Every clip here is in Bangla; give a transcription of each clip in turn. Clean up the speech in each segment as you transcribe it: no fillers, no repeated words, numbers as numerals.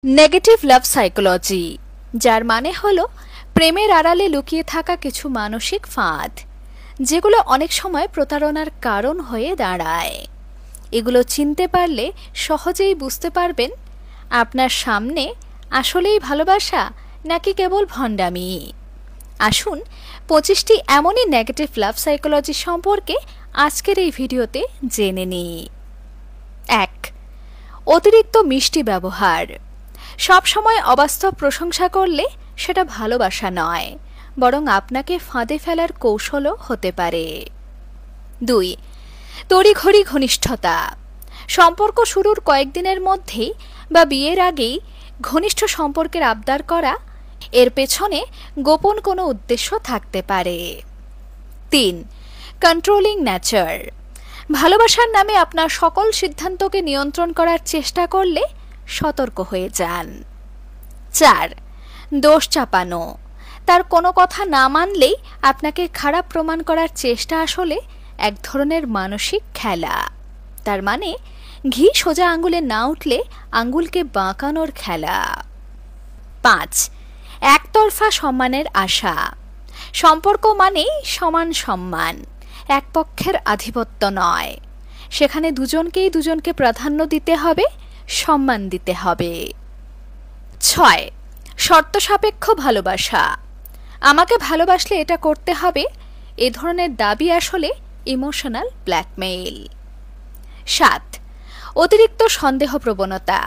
নেগেটিভ লাভ সাইকোলজি, যার মানে হলো প্রেমের আড়ালে লুকিয়ে থাকা কিছু মানসিক ফাঁদ, যেগুলো অনেক সময় প্রতারণার কারণ হয়ে দাঁড়ায়। এগুলো চিনতে পারলে সহজেই বুঝতে পারবেন আপনার সামনে আসলেই ভালোবাসা নাকি কেবল ভণ্ডামি। আসুন 25টি এমনই নেগেটিভ লাভ সাইকোলজি সম্পর্কে আজকের এই ভিডিওতে জেনে নিই। 1. অতিরিক্ত মিষ্টি ব্যবহার। সব সময় অবাস্তব প্রশংসা করলে সেটা ভালোবাসা নয়, বরং আপনাকে ফাঁদে ফেলার কৌশলও হতে পারে। 2. তড়িঘড়ি ঘনিষ্ঠতা। সম্পর্ক শুরুর কয়েকদিনের মধ্যেই বা বিয়ের আগেই ঘনিষ্ঠ সম্পর্কের আবদার করা, এর পেছনে গোপন কোনো উদ্দেশ্য থাকতে পারে। 3. Controlling nature. ভালোবাসার নামে আপনার সকল সিদ্ধান্তকে নিয়ন্ত্রণ করার চেষ্টা করলে সতর্ক হয়ে যান। 4. দোষ চাপানো। তার কোনো কথা না মানলেই আপনাকে খারাপ প্রমাণ করার চেষ্টা আসলে এক ধরনের মানসিক খেলা। তার মানে ঘি সোজা আঙ্গুলে না উঠলে আঙ্গুলকে বাঁকানোর খেলা। 5. একতরফা সম্মানের আশা। সম্পর্ক মানেই সমান সম্মান, এক পক্ষের আধিপত্য নয়। সেখানে দুজনকেই দুজনকে প্রাধান্য দিতে হবে, সম্মান দিতে হবে। 6. শর্ত সাপেক্ষ ভালোবাসা। আমাকে ভালোবাসলে এটা করতে হবে, এ ধরনের দাবি আসলে ইমোশনাল ব্ল্যাকমেইল। 7. অতিরিক্ত সন্দেহ প্রবণতা।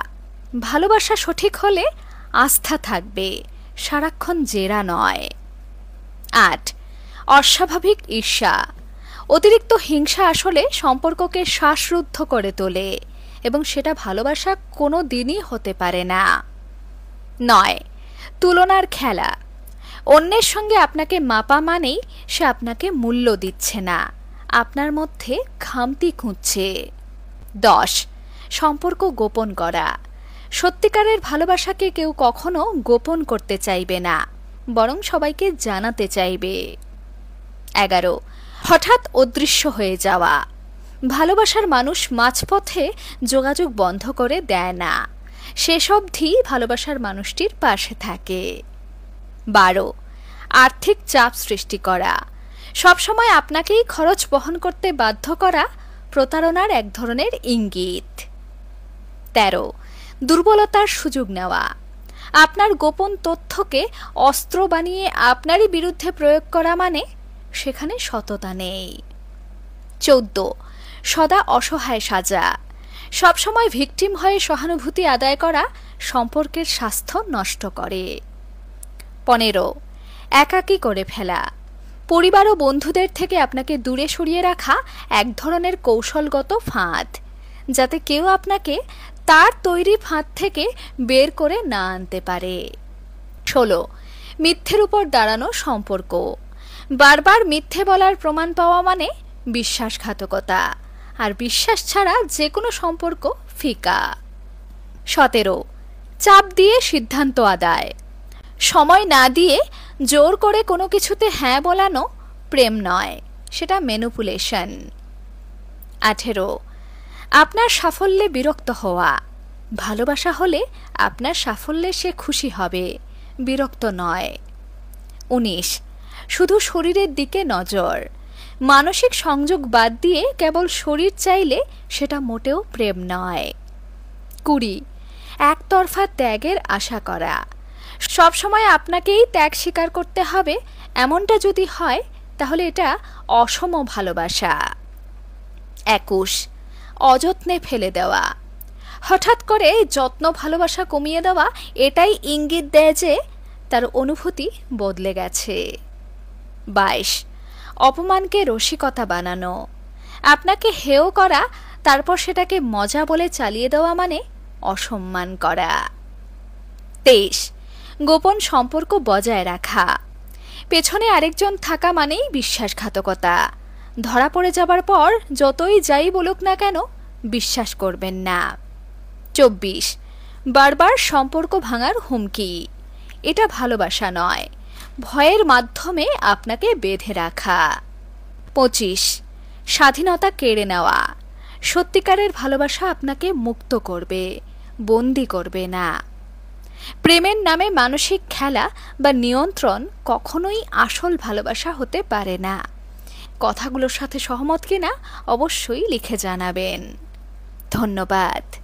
ভালোবাসা সঠিক হলে আস্থা থাকবে, সারাক্ষণ জেরা নয়। 8. অস্বাভাবিক ঈর্ষা। অতিরিক্ত হিংসা আসলে সম্পর্ককে শ্বাসরুদ্ধ করে তোলে এবং সেটা ভালোবাসা কোনো দিনই হতে পারে না। 9. তুলনার খেলা। অন্যের সঙ্গে আপনাকে মাপা মানেই সে আপনাকে মূল্য দিচ্ছে না, আপনার মধ্যে খামতি খুঁজছে। 10. সম্পর্ক গোপন করা। সত্যিকারের ভালোবাসাকে কেউ কখনো গোপন করতে চাইবে না, বরং সবাইকে জানাতে চাইবে। 11. হঠাৎ অদৃশ্য হয়ে যাওয়া। ভালোবাসার মানুষ মাঝপথে যোগাযোগ বন্ধ করে দেয় না, শেষ অবধি ভালোবাসার মানুষটির পাশে থাকে। 12. আর্থিক চাপ সৃষ্টি করা। সবসময় আপনাকেই খরচ বহন করতে বাধ্য করা প্রতারণার এক ধরনের ইঙ্গিত। 13. দুর্বলতার সুযোগ নেওয়া। আপনার গোপন তথ্যকে অস্ত্র বানিয়ে আপনারই বিরুদ্ধে প্রয়োগ করা মানে সেখানে সততা নেই। 14. সদা অসহায় সাজা। সবসময় ভিকটিম হয়ে সহানুভূতি আদায় করা সম্পর্কের স্বাস্থ্য নষ্ট করে। 15. একাকী করে ফেলা। পরিবার ও বন্ধুদের থেকে আপনাকে দূরে সরিয়ে রাখা এক ধরনের কৌশলগত ফাঁদ, যাতে কেউ আপনাকে তার তৈরি ফাঁদ থেকে বের করে না আনতে পারে। 16. মিথ্যের উপর দাঁড়ানো সম্পর্ক। বারবার মিথ্যে বলার প্রমাণ পাওয়া মানে বিশ্বাসঘাতকতা, আর বিশ্বাস ছাড়া যে কোনো সম্পর্ক ফিকা। 17. চাপ দিয়ে সিদ্ধান্ত আদায়। সময় না দিয়ে জোর করে কোনো কিছুতে হ্যাঁ বলানো প্রেম নয়, সেটা ম্যানিপুলেশন। 18. আপনার সাফল্যে বিরক্ত হওয়া। ভালোবাসা হলে আপনার সাফল্যে সে খুশি হবে, বিরক্ত নয়। 19. শুধু শরীরের দিকে নজর। মানসিক সংযোগ বাদ দিয়ে কেবল শরীর চাইলে সেটা মোটেও প্রেম নয়। 20. একতরফা ত্যাগের আশা করা। সবসময় আপনাকেই ত্যাগ স্বীকার করতে হবে এমনটা যদি হয়, তাহলে এটা অসম ভালোবাসা। 21. অযত্নে ফেলে দেওয়া। হঠাৎ করে যত্ন ভালোবাসা কমিয়ে দেওয়া এটাই ইঙ্গিত দেয় যে তার অনুভূতি বদলে গেছে। 22. অপমানকে রসিকতা বানানো। আপনাকে হেয় করা, তারপর সেটাকে মজা বলে চালিয়ে দেওয়া মানে অসম্মান করা। 23. গোপন সম্পর্ক বজায় রাখা। পেছনে আরেকজন থাকা মানেই বিশ্বাসঘাতকতা। ধরা পড়ে যাবার পর যতই যাই বলুক না কেন বিশ্বাস করবেন না। 24. বারবার সম্পর্ক ভাঙার হুমকি। এটা ভালোবাসা নয়, ভয়ের মাধ্যমে আপনাকে বেঁধে রাখা। 25. স্বাধীনতা কেড়ে নেওয়া। সত্যিকারের ভালোবাসা আপনাকে মুক্ত করবে, বন্দি করবে না। প্রেমের নামে মানসিক খেলা বা নিয়ন্ত্রণ কখনোই আসল ভালোবাসা হতে পারে না। কথাগুলোর সাথে সহমত কিনা অবশ্যই লিখে জানাবেন। ধন্যবাদ।